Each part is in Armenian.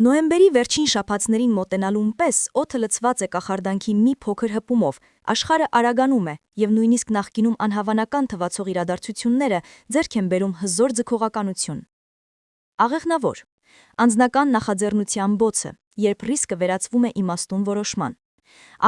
Նոյեմբերի վերջին շաբաթներին մոտենալուն պես օդը լցված է կախարդանքի մի փոքր հպումով, աշխարհը արագանում է, եւ նույնիսկ նախկինում անհավանական թվացող իրադարձությունները ձեռք են բերում հզոր ձգողականություն։ Աղեղնավոր, անձնական նախաձեռնության բոցը, երբ ռիսկը վերածվում է իմաստուն որոշման։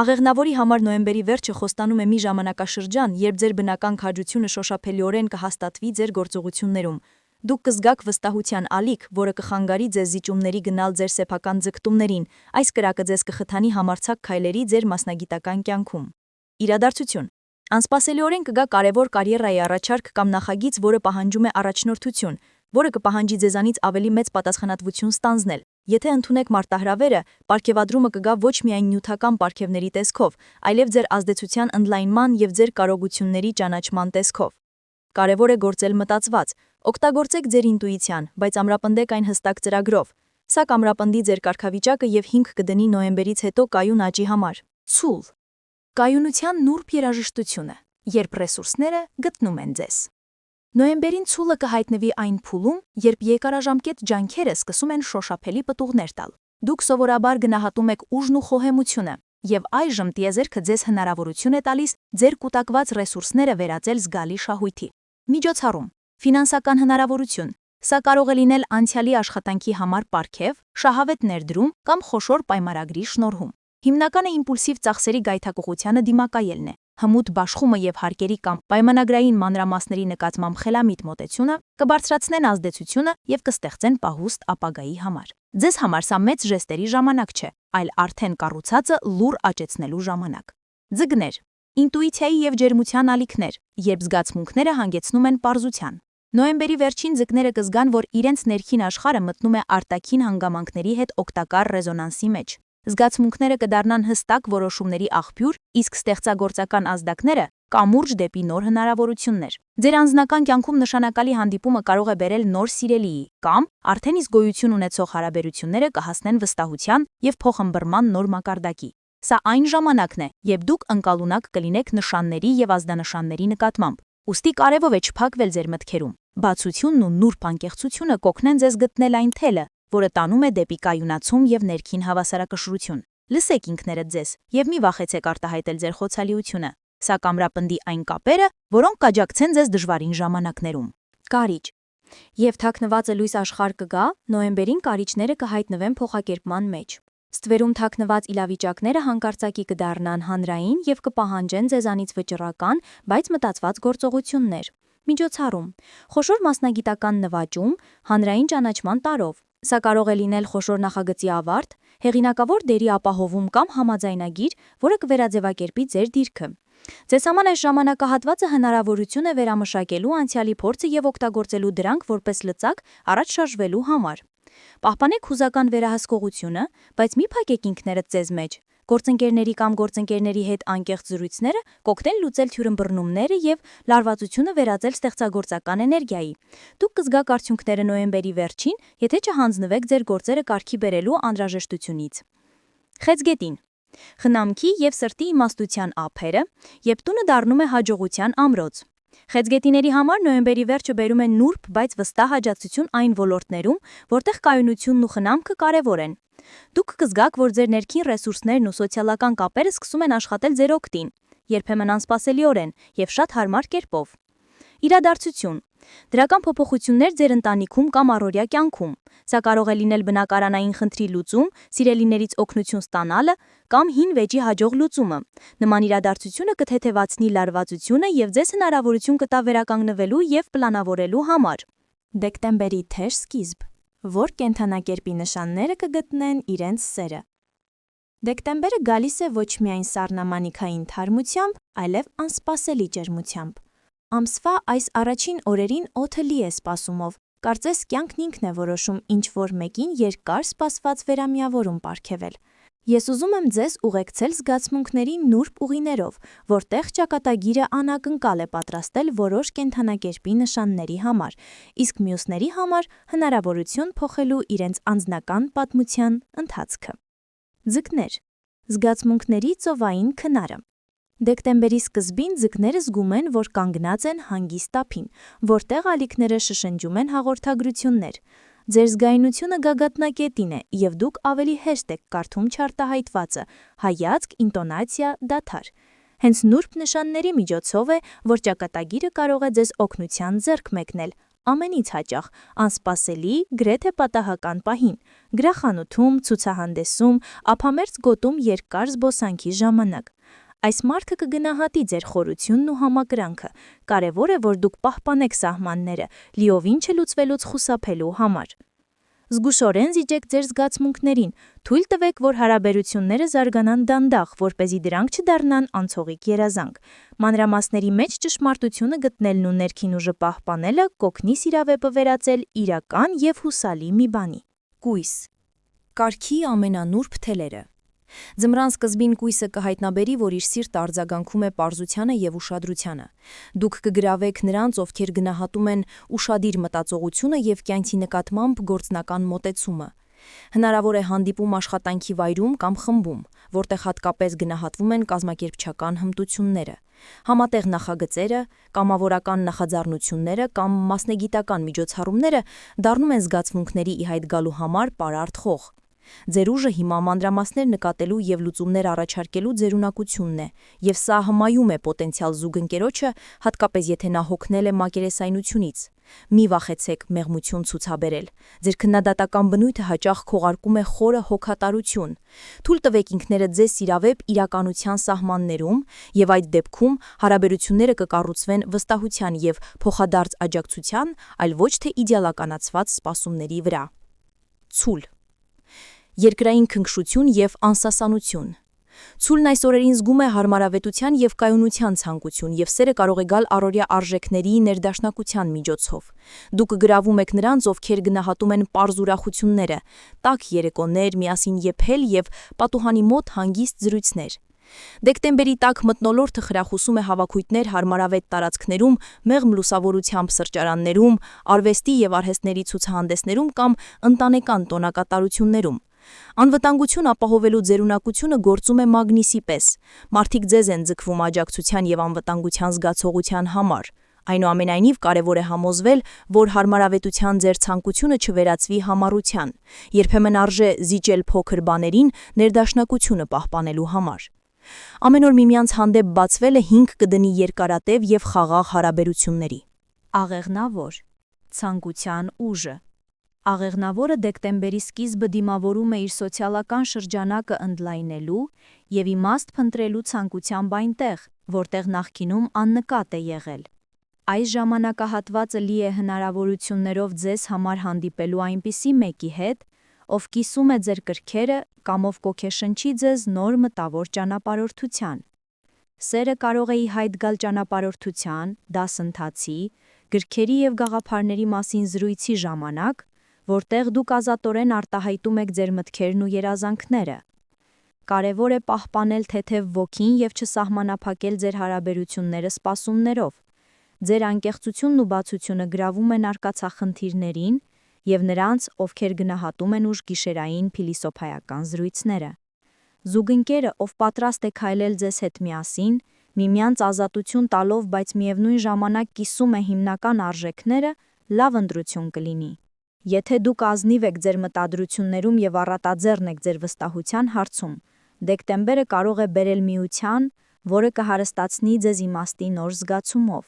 Աղեղնավորի համար նոյեմբերի վերջը խոստանում է մի ժամանակաշրջան, երբ ձեր բնական քաջությունը շոշափելիորեն կհաստատվի ձեր գործողություններում։ Դուք կզգաք վստահության ալիք, որը կխանգարի ձեզ զիջումների գնալ ձեր սեփական ձգտումներին, այս կրակը ձեզ կխթանի համարձակ քայլերի ձեր մասնագիտական կյանքում։ Իրադարձություն. անսպասելիորեն կգա կարևոր կարիերայի առաջարկ կամ նախագիծ, որը պահանջում է առաջնորդություն, որը կպահանջի ձեզանից ավելի մեծ պատասխանատվություն ստանձնել։ Եթե ընդունեք մարտահրավերը, պարգևադրումը կգա ոչ միայն նյութական պարգևների տեսքով, այլև ձեր ազդեցության ընդլայնման եւ ձեր կարողությունների ճանաչման տեսքով։ Կարևոր է գործել մտածված, օգտագործեք ձեր ինտուիցիան, բայց ամրապնդեք այն հստակ ծրագրով։ Սա կամրապնդի ձեր կարգավիճակը եւ հիմք կդնի նոյեմբերից հետո կայուն աճի համար։ Ցուլ. կայունության նուրբ երաժշտությունը, երբ ռեսուրսները գտնում են ձեզ։ Նոյեմբերին ցուլը կհայտնվի այն փուլում, երբ երկարաժամկետ ջանքերը սկսում են շոշափելի պտուղներ տալ։ Դուք սովորաբար գնահատում եք ուժն ու խոհեմությունը, եւ այժմ տիեզերքը ձեզ հնարավորություն է տալիս ձեր կուտակված ռեսուրսները վերածել զգալի շահույթի։ Միջոցառում, ֆինանսական հնարավորություն։ Սա կարող է լինել անցյալի աշխատանքի համար պարգև, շահավետ ներդրում կամ խոշոր պայմանագրի շնորհում։ Հիմնականը իմպուլսիվ ծախսերի գայթակղությանը դիմակայելն է։ Հմուտ բաշխումը եւ հարկերի կամ պայմանագրային մանրամասների նկատմամբ խելամիտ մոտեցումը կբարձրացնեն ազդեցությունը եւ կստեղծեն պահուստ ապագայի համար։ Ձեզ համար սա մեծ ժեստերի ժամանակ չէ, այլ արդեն կառուցածը լուր աճեցնելու ժամանակ։ Ձգներ, ինտուիցիայի եւ ջերմության ալիքներ, երբ զգացմունքները հանգեցնում են պարզության։ Նոյեմբերի վերջին ձկները կզգան, որ իրենց ներքին աշխարհը մտնում է արտաքին հանգամանքների հետ օգտակար ռեզոնանսի մեջ։ Զգացմունքները կդառնան հստակ որոշումների աղբյուր, իսկ ստեղծագործական ազդակները կամուրջ դեպի նոր հնարավորություններ։ Ձեր անձնական կյանքում նշանակալի հանդիպումը կարող է բերել նոր սիրելիի կամ արդեն իսկ գոյություն ունեցող հարաբերությունները կհասնեն վստահության եւ փոխըմբռնման նոր մակարդակի։ Սա այն ժամանակն է, երբ դուք ընկալունակ կլինեք նշանների եւ ազդանշանների նկատմամբ։ Ուստի կարևոր է չփակվել ձեր մտքերում։ Բացությունն ու նուրբ անկեղծությունը կօգնեն ձեզ գտնել այն թելը, որը տանում է դեպի կայունացում եւ ներքին հավասարակշռություն։ Լսեք ինքներդ ձեզ եւ մի վախեցեք արտահայտել ձեր խոցելիությունը։ Սա կամրապնդի այն կապերը, որոնք կաջակցեն ձեզ դժվարին ժամանակներում։ Կարիճ. Եվ թաքնվածը լույս աշխարհ կգա, նոյեմբերին կարիճները կհայտնվեն փոխակերպման մեջ։ Ստվերում թաքնված իրավիճակները հանկարծակի կդառնան հանրային եւ կպահանջեն ձեզանից վճռական, բայց մտածված գործողություններ։ Միջոցառում. խոշոր մասնագիտական նվաճում, հանրային ճանաչման տարով։ Սա կարող է լինել խոշոր նախագծի ավարտ, հեղինակավոր դերի ապահովում կամ համաձայնագիր, որը կվերաձևակերպի ձեր դիրքը։ Ձեզ համար այս ժամանակահատվածը հնարավորություն է վերամշակելու անցյալի փորձը եւ օգտագործելու դրանք որպես լծակ առաջ շարժվելու համար։ Պահպանեք հուզական վերահսկողությունը, բայց մի փակեք ինքներդ ձեզ մեջ։ Գործընկերների կամ գործընկերների հետ անկեղծ զրույցները կօգնեն լուծել թյուրըմբռնումները եւ լարվածությունը վերածել ստեղծագործական էներգիայի։ Դուք կզգաք արդյունքները նոյեմբերի վերջին, եթե չհանձնվեք ձեր գործերը կարգի բերելու անհրաժեշտությունից։ Խեցգետին. խնամքի եւ սրտի իմաստության ափերը, երբ տունը դառնում է հաջողության ամրոց։ Խեցգետիների համար նոյեմբերի վերջը բերում է նուրբ, բայց վստահ աջակցություն այն ոլորտներում, որտեղ կայունությունն ու խնամքը կարևոր են։ Դուք կզգաք, որ ձեր ներքին ռեսուրսներն ու սոցիալական կապերը սկսում են աշխատել ձեր օգտին, երբեմն անսպասելիորեն եւ շատ հարմար կերպով։ Իրադարձություն. դրական փոփոխություններ ձեր ընտանիքում կամ առօրյա կյանքում։ Սա կարող է լինել բնակարանային խնդրի լուծում, սիրելիներից օգնություն ստանալը կամ հին վեճի հաջող լուծումը։ Նման իրադարձությունը կթեթևացնի լարվածությունը եւ ձեզ հնարավորություն կտա վերականգնվելու եւ պլանավորելու համար։ Դեկտեմբերի թեժ սկիզբ, որ կենդանակերպի նշանները կգտնեն իրենց սերը։ Դեկտեմբերը գալիս է ոչ միայն սառնամանիքային թարմությամբ, այլև անսպասելի ջերմությամբ։ Ամսվա այս առաջին օրերին օդը լի է սպասումով, կարծես կյանքն ինքն է որոշում ինչ-որ մեկին երկար սպասված վերամիավորում պարգևել։ Ես ուզում եմ ձեզ ուղեկցել զգացմունքների նուրբ ուղիներով, որտեղ ճակատագիրը անակնկալ է պատրաստել որոշ կենդանակերպի նշանների համար, իսկ մյուսների համար հնարավորություն փոխելու իրենց անձնական պատմության ընթացքը։ Ձկներ. զգացմունքների ծովային քնարը։ Դեկտեմբերի սկզբին ձկները զգում են, որ կանգնած են հանգիստ ափին, որտեղ ալիքները շշնջում են հաղորդագրություններ։ Ձեր զգայունությունը գագաթնակետին է, եւ դուք ավելի հեշտ եք կարդում չարտահայտվածը՝ հայացք, ինտոնացիա, դադար։ Հենց նուրբ նշանների միջոցով է, որ ճակատագիրը կարող է ձեզ օգնության ձեռք մեկնել, ամենից հաճախ, անսպասելի, գրեթե պատահական պահին, գրախանութում, ցուցահանդեսում, ափամերձ գոտում երկար զբոսանքի ժամանակ։ Այս մարդը կգնահատի ձեր խորությունն ու համակրանքը, կարևոր է, որ դուք պահպանեք սահմանները, լիովին չլուծվելուց խուսափելու համար։ Զգուշորեն զիջեք ձեր զգացմունքներին, թույլ տվեք, որ հարաբերությունները զարգանան դանդաղ, որպեսզի դրանք չդառնան անցողիկ երազանք։ Մանրամասների մեջ ճշմարտությունը գտնելն ու ներքին ուժը պահպանելը կօգնի սիրավեպը վերածել իրական եւ հուսալի մի բանի։ Կույս։ Կարգի ամենանուրբ թելերը։ Ձմռան սկզբին կույսը կհայտնաբերի, որ իր սիրտը արձագանքում է պարզությանը եւ ուշադրությանը։ Դուք կգրավեք նրանց, ովքեր գնահատում են ուշադիր մտածողությունը եւ կյանքի նկատմամբ գործնական մոտեցումը։ Հնարավոր է հանդիպում աշխատանքի վայրում կամ խմբում, որտեղ հատկապես գնահատվում են կազմակերպչական հմտությունները։ Համատեղ նախագծերը, կամավորական նախաձեռնությունները կամ մասնագիտական միջոցառումները դառնում են զգացմունքների ի հայտ գալու համար պարարտ խող։ Ձեր ուժը հիմա մանրամասներ նկատելու եւ լուծումներ առաջարկելու ձեր ունակությունն է, եւ սա հմայում է պոտենցիալ զուգընկերոջը, հատկապես եթե նա հոգնել է մակերեսայնությունից։ Մի վախեցեք մեղմություն ցուցաբերել։ Ձեր քննադատական բնույթը հաճախ քողարկում է խորը հոգատարություն։ Թույլ տվեք ինքներդ ձեզ սիրավեպ իրականության սահմաններում, եւ այդ դեպքում հարաբերությունները կկառուցվեն վստահության եւ փոխադարձ աջակցության, այլ ոչ թե իդեալականացված սպասումների վրա։ Ցուլ։ Երկրային քնքշություն եւ անսասանություն։ Ցուլն այս օրերին զգում է հարմարավետության եւ կայունության ցանկություն, եւ սերը կարող է գալ առօրյա արժեքների ներդաշնակության միջոցով։ Դուք գրավում եք նրանց, ովքեր գնահատում են պարզ ուրախությունները, տաք երեկոներ, միասին եփել եւ պատուհանի մոտ հանգիստ զրույցներ։ Դեկտեմբերի տաք մթնոլորտը խրախուսում է հավաքույթներ հարմարավետ տարածքներում, մեղմ լուսավորությամբ սրճարաններում, արվեստի եւ արհեստների ցուցահանդեսներում կամ ընտանեկան տոնակատարություններում։ Անվտանգություն ապահովելու ձեր ունակությունը գործում է մագնիսի պես։ Մարդիկ ձեզ են ձգվում աջակցության եւ անվտանգության զգացողության համար։ Այնուամենայնիվ կարևոր է համոզվել, որ հարմարավետության ձեր ցանկությունը չվերածվի համառության։ Երբեմն արժե զիջել փոքր բաներին ներդաշնակությունը պահպանելու համար։ Ամեն օր միմյանց հանդեպ բացվելը հիմք կդնի երկարատև եւ խաղաղ հարաբերությունների։ Աղեղնավոր։ Ցանկության ուժը։ Աղեղնավորը դեկտեմբերի սկիզբը դիմավորում է իր սոցիալական շրջանակը ընդլայնելու եւ իմաստ փնտրելու ցանկությամբ այնտեղ, որտեղ նախկինում աննկատ է եղել։ Այս ժամանակահատվածը լի է հնարավորություններով ձեզ համար հանդիպելու այնպիսի մեկի հետ, ով կիսում է ձեր կրքերը կամ ով կոգեշնչի ձեզ նոր մտավոր ճանապարհորդության։ Սերը կարող է ի հայտ գալ ճանապարհորդության, դասընթացի, գրքերի եւ գաղափարների մասին զրույցի ժամանակ, որտեղ դուք ազատորեն արտահայտում եք ձեր մտքերն ու երազանքները։ Կարևոր է պահպանել թեթև ոգին եւ չսահմանափակել ձեր հարաբերությունները սպասումներով։ Ձեր անկեղծությունն ու բացությունը գրավում են արկածախնդիրներին եւ նրանց, ովքեր գնահատում են ուժգիշերային փիլիսոփայական զրույցները։ Զուգընկերը, ով պատրաստ է քայլել ձեզ հետ միասին, միմյանց ազատություն տալով, բայց միևնույն ժամանակ կիսում է հիմնական արժեքները, լավ ընտրություն կլինի։ Եթե դուք ազնիվ եք ձեր մտադրություններում եւ առատաձեռն եք ձեր վստահության հարցում, դեկտեմբերը կարող է բերել միության, որը կհարստացնի ձեզ իմաստի նոր զգացումով։